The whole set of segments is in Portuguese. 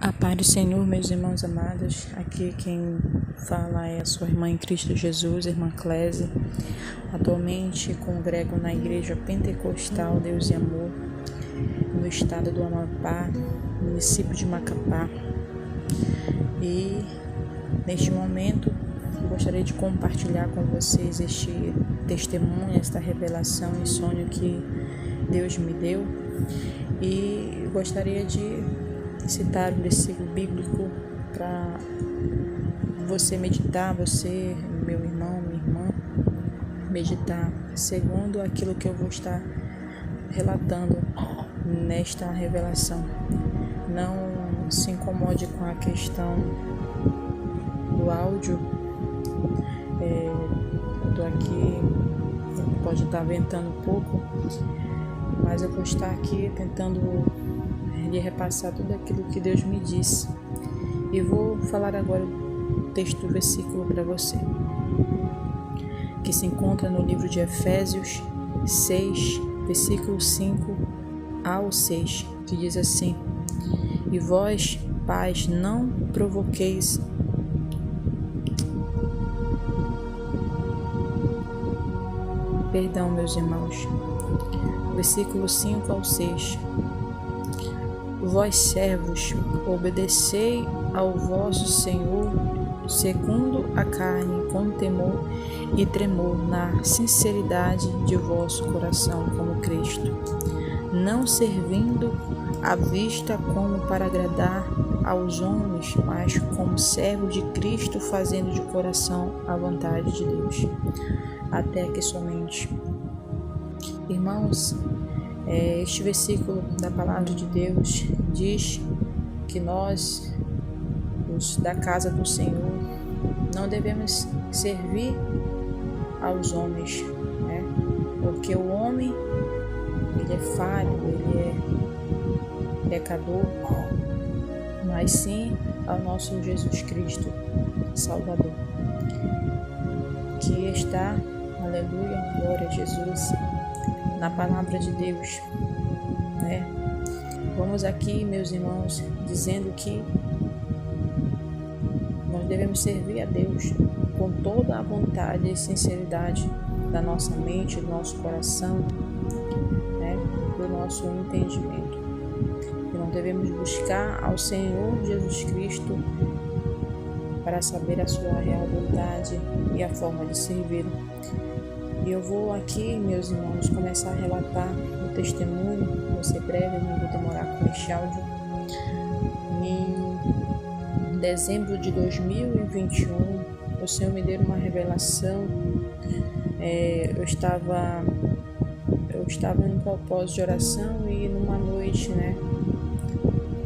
A paz do Senhor, meus irmãos amados. Aqui quem fala é a sua irmã em Cristo Jesus, irmã Clésia. Atualmente congrego na Igreja Pentecostal Deus e Amor, no estado do Amapá, município de Macapá. E neste momento gostaria de compartilhar com vocês este testemunho, esta revelação e sonho que Deus me deu. E gostaria de citar um versículo bíblico para você meditar, você, meu irmão, minha irmã, meditar segundo aquilo que eu vou estar relatando nesta revelação. Não se incomode com a questão do áudio. Eu estou aqui, pode estar ventando um pouco, mas eu vou estar aqui tentando lhe repassar tudo aquilo que Deus me disse. E vou falar agora o texto do versículo para você, que se encontra no livro de Efésios 6, versículo 5 ao 6, que diz assim: E vós, pais, não provoqueis meus irmãos. Versículo 5 ao 6. Vós, servos, obedecei ao vosso Senhor segundo a carne, com temor e tremor, na sinceridade de vosso coração, como Cristo, não servindo à vista como para agradar aos homens, mas como servo de Cristo, fazendo de coração a vontade de Deus. Até aqui somente. Irmãos, este versículo da palavra de Deus diz que nós, os da casa do Senhor, não devemos servir aos homens, né? Porque o homem, ele é falho, ele é pecador, mas sim ao nosso Jesus Cristo, Salvador, que está, aleluia, glória a Jesus, na palavra de Deus, né? Vamos aqui, meus irmãos, dizendo que nós devemos servir a Deus com toda a vontade e sinceridade da nossa mente, do nosso coração, né? Do nosso entendimento. E nós devemos buscar ao Senhor Jesus Cristo para saber a sua real vontade e a forma de servi-lo. E eu vou aqui, meus irmãos, começar a relatar o testemunho. Vou ser breve, não vou demorar com este áudio. Em dezembro de 2021, o Senhor me deu uma revelação. Eu estava em um propósito de oração e numa noite, né,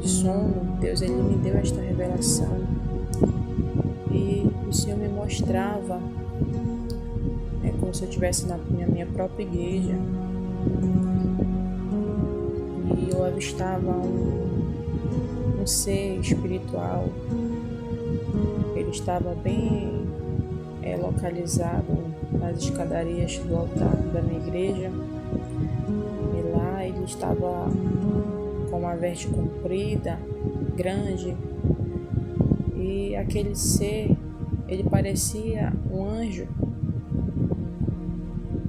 de sono, Deus ele me deu esta revelação. E o Senhor me mostrava como se eu estivesse na minha própria igreja, e eu avistava um ser espiritual. Ele estava bem localizado nas escadarias do altar da minha igreja, e lá ele estava com uma veste comprida, grande, e aquele ser, ele parecia um anjo.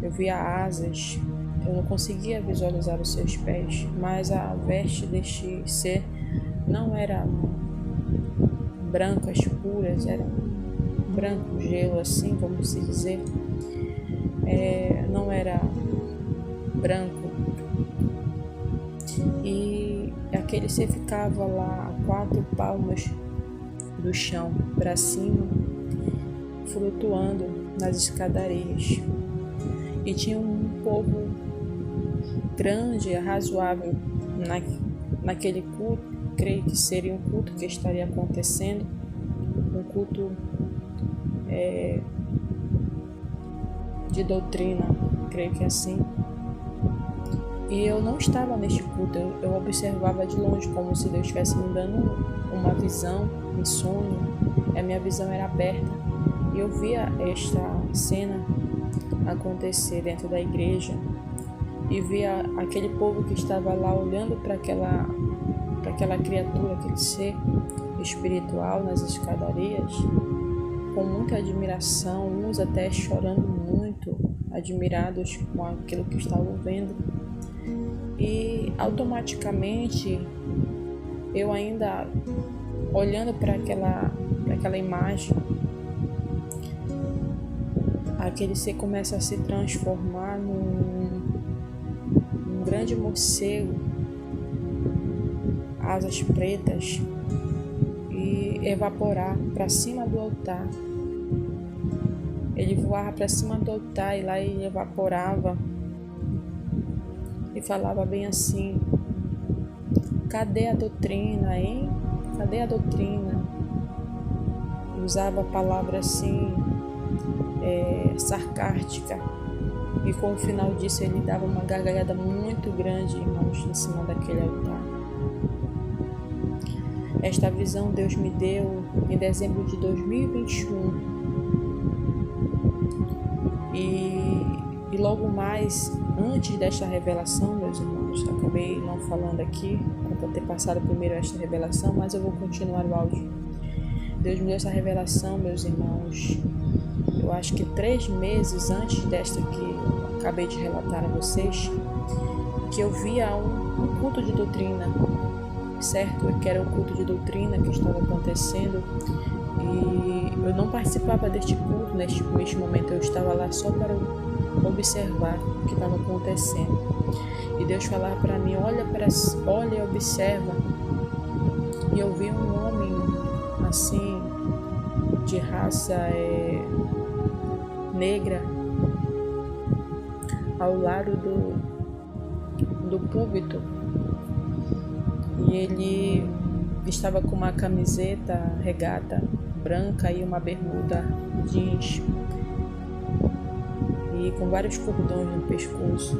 Eu via asas, eu não conseguia visualizar os seus pés, mas a veste deste ser não era brancas puras, era branco gelo, assim, vamos se dizer. Não era branco. E aquele ser ficava lá a 4 palmos do chão para cima, flutuando nas escadarias. E tinha um povo grande, razoável naquele culto. Creio que seria um culto que estaria acontecendo, um culto de doutrina, creio que é assim. E eu não estava neste culto, eu observava de longe, como se Deus estivesse me dando uma visão, um sonho. A minha visão era aberta e eu via esta cena acontecer dentro da igreja, e via aquele povo que estava lá olhando para aquela criatura, aquele ser espiritual nas escadarias, com muita admiração, uns até chorando muito, admirados com aquilo que estavam vendo. E automaticamente, eu ainda olhando para aquela imagem, aquele ser começa a se transformar num grande morcego, asas pretas, e evaporar para cima do altar. Ele voava para cima do altar e lá ele evaporava e falava bem assim: cadê a doutrina, hein? Cadê a doutrina? Usava a palavra assim, sarcástica. E com o final disso ele dava uma gargalhada muito grande, irmãos, em cima daquele altar. Esta visão Deus me deu em dezembro de 2021. E logo mais, antes desta revelação, meus irmãos, acabei não falando aqui, por ter passado primeiro esta revelação, mas eu vou continuar o áudio. Deus me deu essa revelação, meus irmãos, eu acho que 3 meses antes desta que eu acabei de relatar a vocês, que eu via um culto de doutrina, certo? Que era um culto de doutrina que estava acontecendo, e eu não participava deste culto neste momento, eu estava lá só para observar o que estava acontecendo. E Deus falava para mim: olha e observa. E eu vi um homem assim, de raça negra, ao lado do púlpito, e ele estava com uma camiseta regata branca e uma bermuda jeans, e com vários cordões no pescoço.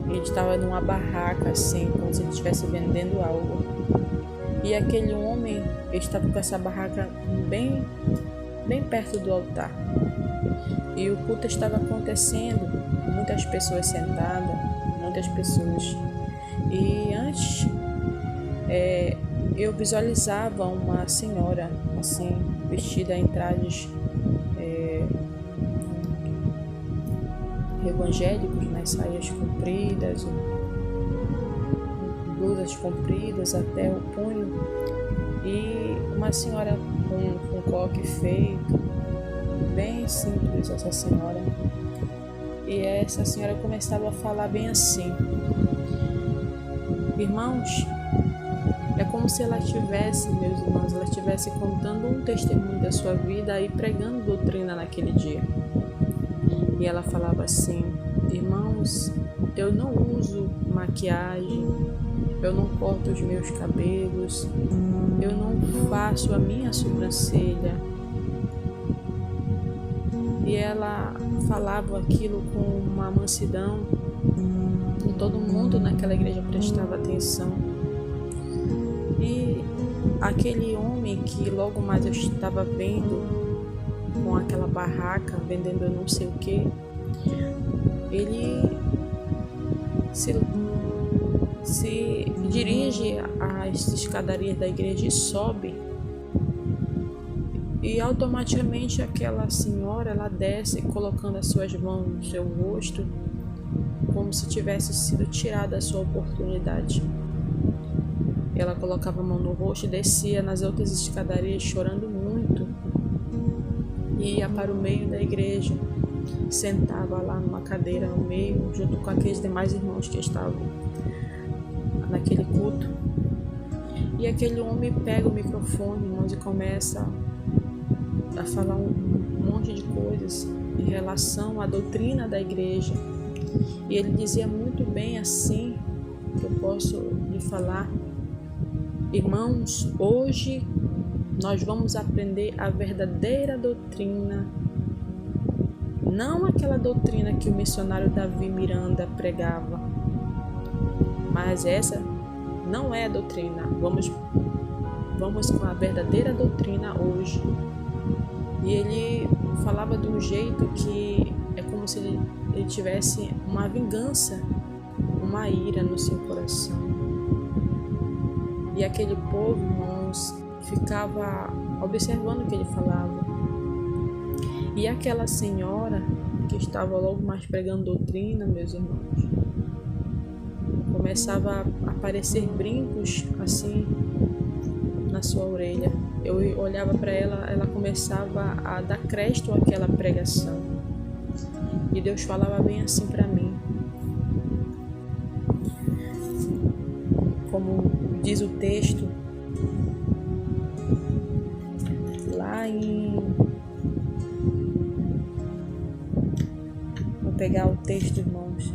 Ele estava numa barraca assim, como se ele estivesse vendendo algo. E aquele homem estava com essa barraca bem perto do altar. E o culto estava acontecendo, muitas pessoas sentadas, muitas pessoas. E antes eu visualizava uma senhora assim, vestida em trajes evangélicos, né, saias compridas, blusas compridas até o punho, e uma senhora com um coque feito, bem simples essa senhora. E essa senhora começava a falar bem assim: irmãos, é como se ela estivesse, meus irmãos, ela estivesse contando um testemunho da sua vida e pregando doutrina naquele dia. E ela falava assim: irmãos, eu não uso maquiagem, eu não corto os meus cabelos, eu não faço a minha sobrancelha. E ela falava aquilo com uma mansidão, e todo mundo naquela igreja prestava atenção. E aquele homem que logo mais eu estava vendo com aquela barraca vendendo eu não sei o que, ele se dirige às escadarias da igreja e sobe, e automaticamente aquela senhora, ela desce colocando as suas mãos no seu rosto, como se tivesse sido tirada a sua oportunidade. Ela colocava a mão no rosto e descia nas outras escadarias chorando muito, e ia para o meio da igreja, sentava lá numa cadeira no meio, junto com aqueles demais irmãos que estavam naquele culto. E aquele homem pega o microfone, irmãos, e começa a falar um monte de coisas em relação à doutrina da igreja. E ele dizia muito bem assim, que eu posso lhe falar: irmãos, hoje nós vamos aprender a verdadeira doutrina, não aquela doutrina que o missionário Davi Miranda pregava, mas essa não é a doutrina. Vamos com a verdadeira doutrina hoje. E ele falava de um jeito que é como se ele tivesse uma vingança, uma ira no seu coração. E aquele povo, irmãos, ficava observando o que ele falava. E aquela senhora que estava logo mais pregando doutrina, meus irmãos, começava a aparecer brincos assim na sua orelha. Eu olhava para ela, ela começava a dar crédito àquela pregação. E Deus falava bem assim para mim. Como diz o texto, lá em... Vou pegar o texto, irmãos,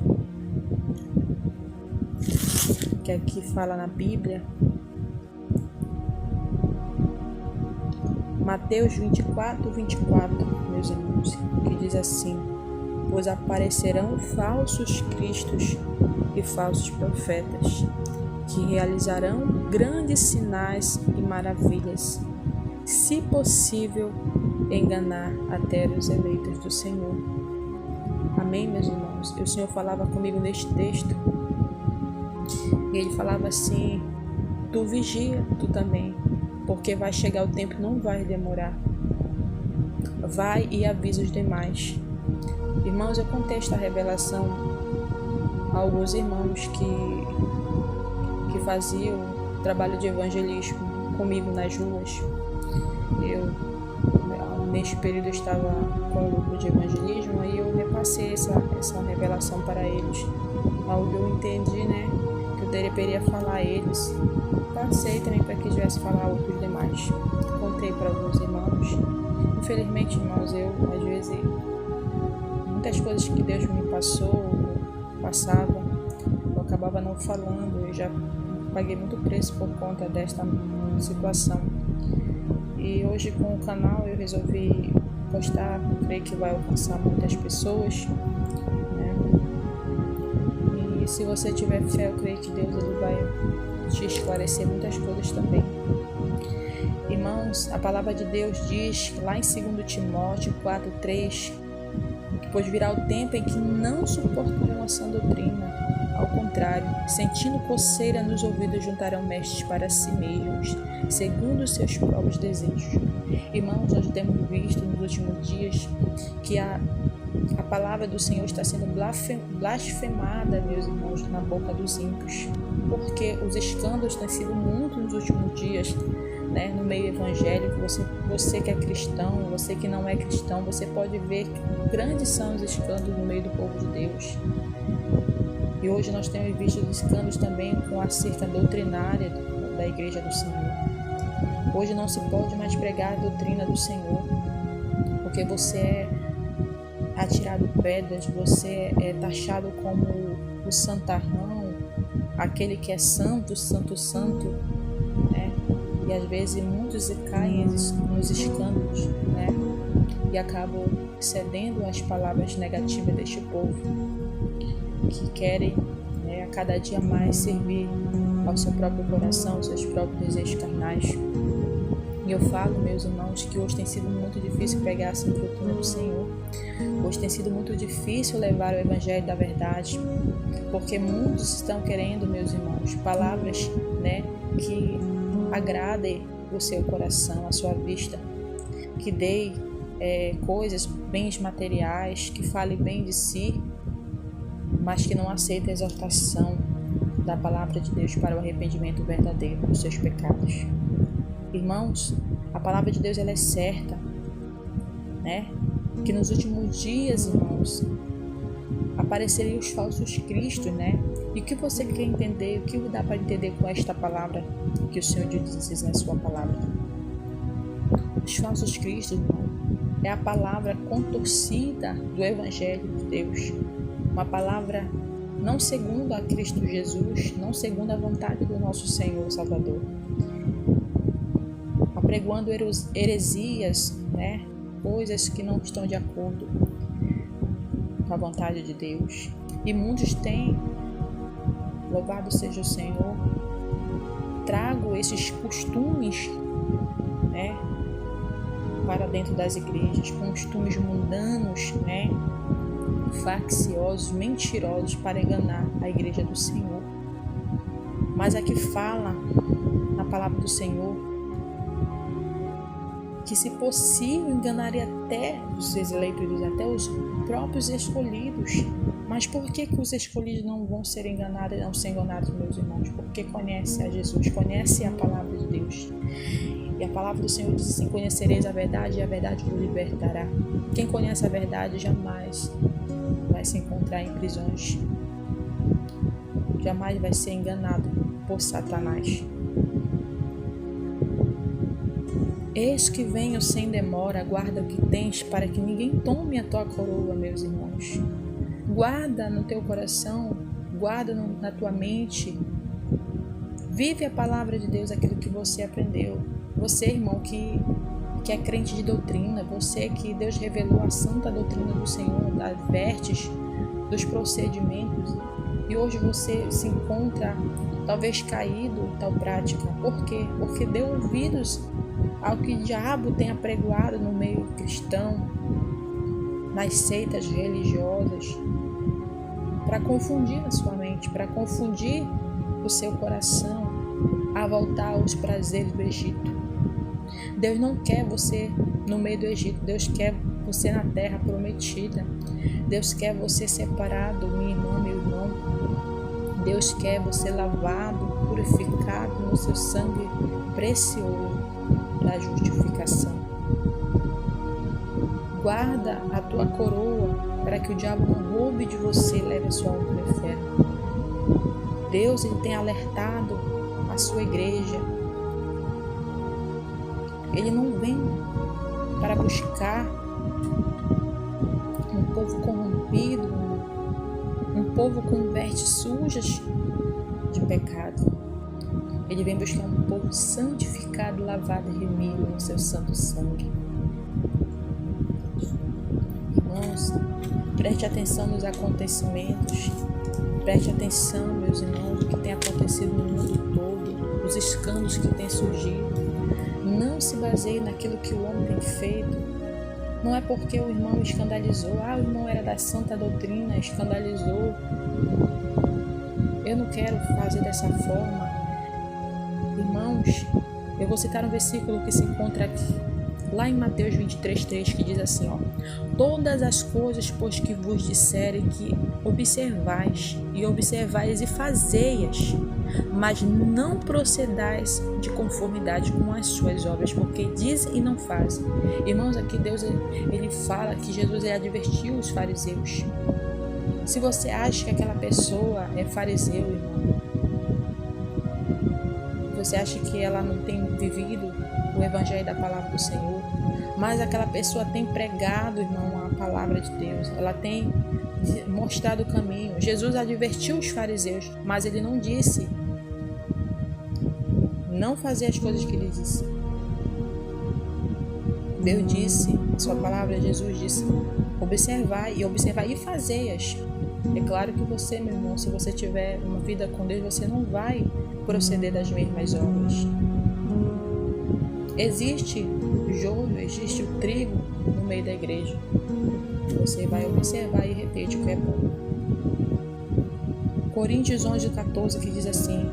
que aqui fala na Bíblia. Mateus 24, 24, meus irmãos, que diz assim: pois aparecerão falsos cristos e falsos profetas, que realizarão grandes sinais e maravilhas, se possível, enganar até os eleitos do Senhor. Amém, meus irmãos? E o Senhor falava comigo neste texto, e Ele falava assim: tu vigia, tu também, porque vai chegar o tempo, não vai demorar. Vai e avisa os demais. Irmãos, eu contei esta revelação a alguns irmãos que faziam trabalho de evangelismo comigo nas ruas. Neste período, eu estava com o grupo de evangelismo, aí eu repassei essa revelação para eles. Algo eu entendi, né, que eu deveria falar a eles. Passei também para que tivesse falar a outros demais. Contei para alguns irmãos. Infelizmente, irmãos, eu, às vezes, muitas coisas que Deus me passava, eu acabava não falando. Eu já paguei muito preço por conta desta situação. E hoje, com o canal, eu resolvi postar, creio que vai alcançar muitas pessoas, né? E se você tiver fé, eu creio que Deus ele vai te esclarecer muitas coisas também. Irmãos, a palavra de Deus diz lá em 2 Timóteo 4:3, pois virá o tempo em que não suportarão a sã doutrina. Ao contrário, sentindo coceira nos ouvidos, juntarão mestres para si mesmos, segundo os seus próprios desejos. Irmãos, nós temos visto nos últimos dias que a palavra do Senhor está sendo blasfemada, meus irmãos, na boca dos ímpios, porque os escândalos têm sido muito nos últimos dias, né, no meio evangélico. Você que é cristão, você que não é cristão, você pode ver que grandes são os escândalos no meio do povo de Deus. E hoje nós temos visto os escândalos também com a cerca doutrinária da Igreja do Senhor. Hoje não se pode mais pregar a doutrina do Senhor, porque você é atirado pedras, você é taxado como o santarrão, aquele que é santo, santo, santo, né? E às vezes muitos caem nos escândalos, né? E acabam cedendo às palavras negativas deste povo, que querem, né, a cada dia mais servir ao seu próprio coração, aos seus próprios desejos carnais. E eu falo, meus irmãos, que hoje tem sido muito difícil pregar a doutrina do Senhor. Hoje tem sido muito difícil levar o evangelho da verdade, porque muitos estão querendo, meus irmãos, palavras, né, que agradem o seu coração, a sua vista, que dê coisas, bens materiais, que fale bem de si, mas que não aceita a exortação da palavra de Deus para o arrependimento verdadeiro dos seus pecados. Irmãos, a palavra de Deus ela é certa, né? Que nos últimos dias, irmãos, apareceriam os falsos cristos, né? E o que você quer entender, o que dá para entender com esta palavra que o Senhor diz na sua palavra? Os falsos cristos, irmão, é a palavra contorcida do Evangelho de Deus. Uma palavra não segundo a Cristo Jesus, não segundo a vontade do nosso Senhor Salvador. Apregoando heresias, né? Coisas que não estão de acordo com a vontade de Deus. E muitos têm, louvado seja o Senhor, trago esses costumes, né, para dentro das igrejas, costumes mundanos, né, facciosos, mentirosos, para enganar a igreja do Senhor. Mas aqui fala na palavra do Senhor, que se possível enganaria até os eleitos, até os próprios escolhidos. Mas por que os escolhidos não vão ser enganados, não ser enganados, meus irmãos? Porque conhecem a Jesus, conhecem a palavra de Deus. E a palavra do Senhor diz assim: conhecereis a verdade e a verdade vos libertará. Quem conhece a verdade jamais vai se encontrar em prisões, jamais vai ser enganado por Satanás. Eis que venho sem demora, guarda o que tens, para que ninguém tome a tua coroa, meus irmãos. Guarda no teu coração, guarda na tua mente, vive a palavra de Deus, aquilo que você aprendeu. Você, irmão, que é crente de doutrina, você que Deus revelou a santa doutrina do Senhor, das vestes, dos procedimentos, e hoje você se encontra talvez caído em tal prática. Por quê? Porque deu ouvidos ao que o diabo tem apregoado no meio cristão, nas seitas religiosas, para confundir a sua mente, para confundir o seu coração a voltar aos prazeres do Egito. Deus não quer você no meio do Egito, Deus quer você na terra prometida. Deus quer você separado, minha irmã, meu irmão. Deus quer você lavado, purificado no seu sangue precioso da justificação. Guarda a tua coroa para que o diabo não roube de você e leve a sua alma para o inferno. Deus, ele tem alertado a sua igreja. Ele não vem para buscar um povo corrompido, um povo com vestes sujas de pecado. Ele vem buscar um povo santificado, lavado e remido no seu santo sangue. Irmãos, preste atenção nos acontecimentos, preste atenção, meus irmãos, no que tem acontecido no mundo todo, os escândalos que têm surgido. Não se baseie naquilo que o homem tem feito. Não é porque o irmão escandalizou, o irmão era da santa doutrina, escandalizou. Eu não quero fazer dessa forma. Irmãos, eu vou citar um versículo que se encontra aqui, lá em Mateus 23:3, que diz assim, todas as coisas, pois que vos disserem, que observais e fazei-as, mas não procedais de conformidade com as suas obras, porque dizem e não fazem. Irmãos, aqui Deus, ele fala que Jesus advertiu os fariseus. Se você acha que aquela pessoa é fariseu, irmão, você acha que ela não tem vivido o evangelho da palavra do Senhor, mas aquela pessoa tem pregado, irmão, a palavra de Deus, ela tem mostrado o caminho. Jesus advertiu os fariseus, mas ele não disse não fazer as coisas que ele disse. Deus disse, sua palavra, Jesus disse, observar e fazer-as. É claro que você, meu irmão, se você tiver uma vida com Deus, você não vai proceder das mesmas obras. Existe o joio, existe o trigo no meio da igreja. Você vai observar e reter o que é bom. Coríntios 11:14, que diz assim: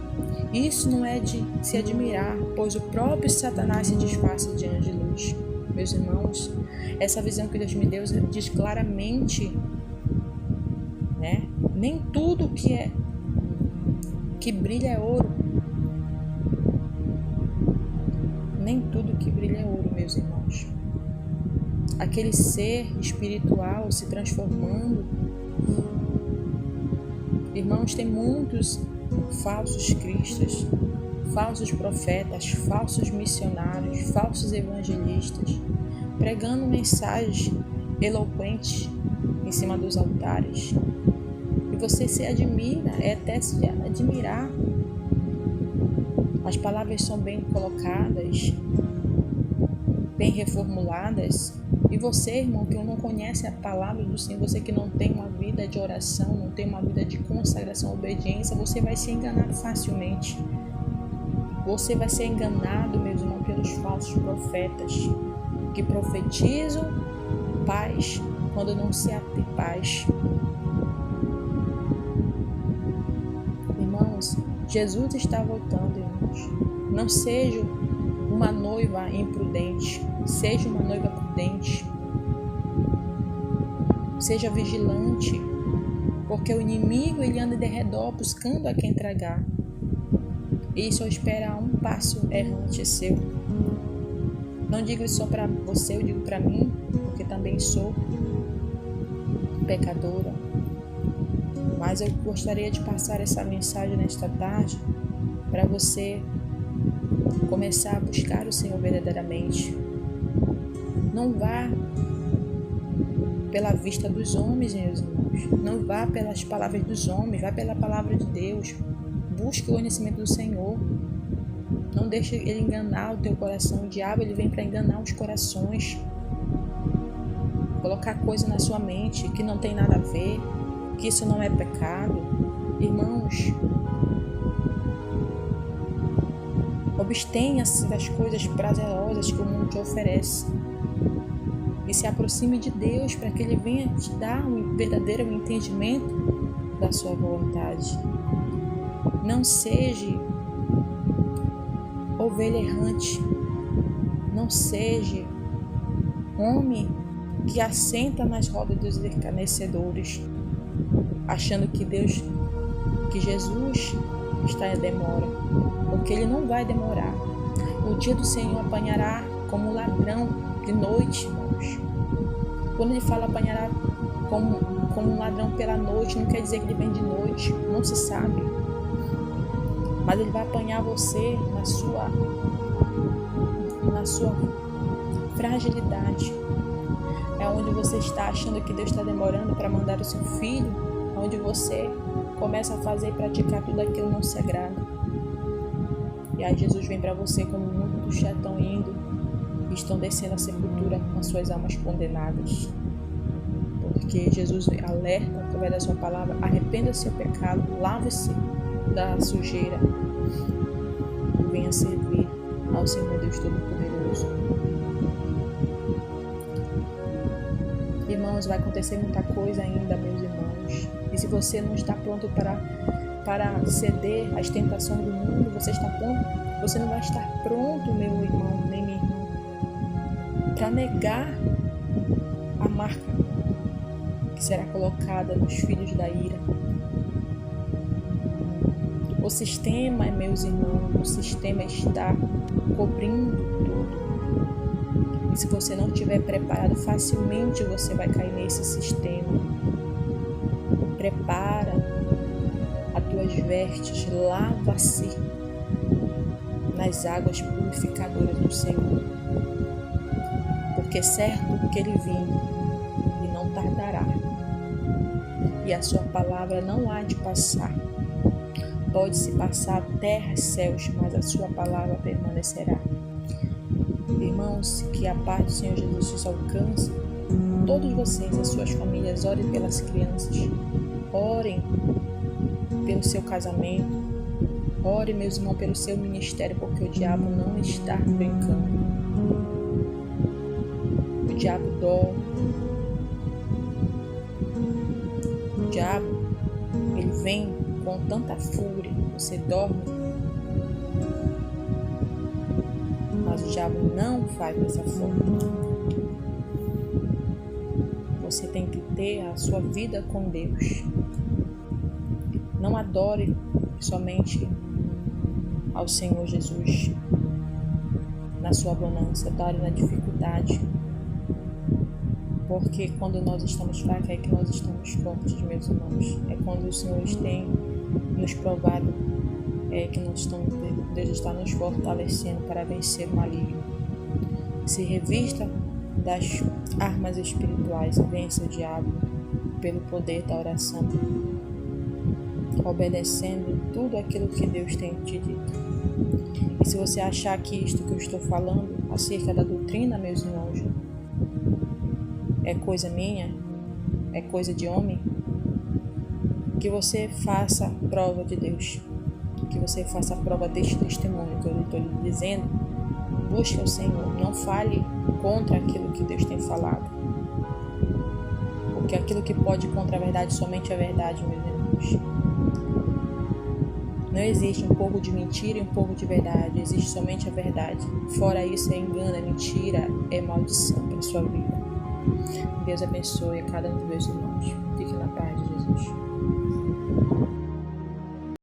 isso não é de se admirar, pois o próprio Satanás se disfarça de anjo de luz. Meus irmãos, essa visão que Deus me deu diz claramente, né? Nem tudo que brilha é ouro. Nem tudo que brilha é ouro, meus irmãos. Aquele ser espiritual se transformando. Irmãos, tem muitos falsos cristos, falsos profetas, falsos missionários, falsos evangelistas, pregando mensagens eloquentes em cima dos altares. E você se admira, é até se admirar. As palavras são bem colocadas, bem reformuladas. E você, irmão, que não conhece a palavra do Senhor, você que não tem uma vida de oração, não tem uma vida de consagração, obediência, você vai ser enganado facilmente. Você vai ser enganado, meus irmãos, pelos falsos profetas que profetizam paz quando não se tem paz. Irmãos, Jesus está voltando, irmãos. Não seja uma noiva imprudente, seja uma noiva prudente. Seja vigilante, porque o inimigo ele anda de redor buscando a quem tragar. E só espera um passo errante seu. Não digo isso só para você, eu digo para mim, porque também sou pecadora. Mas eu gostaria de passar essa mensagem nesta tarde para você começar a buscar o Senhor verdadeiramente. Não vá pela vista dos homens, meus irmãos. Não vá pelas palavras dos homens, vá pela palavra de Deus. Busque o conhecimento do Senhor. Não deixe ele enganar o teu coração. O diabo ele vem para enganar os corações. Colocar coisa na sua mente que não tem nada a ver, que isso não é pecado. Irmãos, abstenha-se das coisas prazerosas que o mundo te oferece. E se aproxime de Deus para que Ele venha te dar um verdadeiro entendimento da sua vontade. Não seja ovelha errante. Não seja homem que assenta nas rodas dos escarnecedores, achando que Jesus está em demora, porque Ele não vai demorar. O dia do Senhor apanhará como ladrão de noite, irmãos. Quando ele fala apanhará como um ladrão pela noite, não quer dizer que ele vem de noite, não se sabe. Mas ele vai apanhar você na sua fragilidade. É onde você está achando que Deus está demorando para mandar o seu filho, onde você começa a fazer e praticar tudo aquilo não se agrada. E aí Jesus vem para você como muitos já estão indo e estão descendo a sepultura com as suas almas condenadas. Porque Jesus alerta através da sua palavra: arrependa do seu pecado, lave-se da sujeira e venha servir ao Senhor Deus Todo-Poderoso. Irmãos, vai acontecer muita coisa ainda, meus irmãos. E se você não está pronto para ceder às tentações do mundo, você não vai estar pronto, meu irmão, nem minha irmã, para negar a marca que será colocada nos filhos da ira. O sistema, meus irmãos, o sistema está cobrindo tudo. E se você não estiver preparado, facilmente você vai cair nesse sistema. Prepara as tuas vestes, lava-se nas águas purificadoras do Senhor. Porque é certo que Ele vem e não tardará. E a sua palavra não há de passar. Pode-se passar terra e céus, mas a sua palavra permanecerá. Irmãos, que a paz do Senhor Jesus os alcance. Todos vocês, as suas famílias, orem pelas crianças. Orem pelo seu casamento. Orem, meus irmãos, pelo seu ministério, porque o diabo não está brincando. O diabo dorme. O diabo, ele vem com tanta fúria. Você dorme. Mas o diabo não vai dessa forma. Você tem que ter a sua vida com Deus. Não adore somente ao Senhor Jesus na sua bonança, adore na dificuldade. Porque quando nós estamos fracos é que nós estamos fortes, meus irmãos. É quando o Senhor tem nos provado que Deus está nos fortalecendo para vencer o maligno. Se revista das armas espirituais e vença o diabo pelo poder da oração, obedecendo tudo aquilo que Deus tem te dito. E se você achar que isto que eu estou falando acerca da doutrina, meus irmãos, é coisa minha, é coisa de homem, que você faça prova de Deus, que você faça prova deste testemunho que eu estou lhe dizendo. Busque o Senhor, não fale contra aquilo que Deus tem falado, porque aquilo que pode ir contra a verdade somente é verdade, meus irmãos. Não existe um pouco de mentira e um pouco de verdade. Existe somente a verdade. Fora isso é engano, é mentira, é maldição para a sua vida. Deus abençoe a cada um dos meus irmãos. Fique na paz.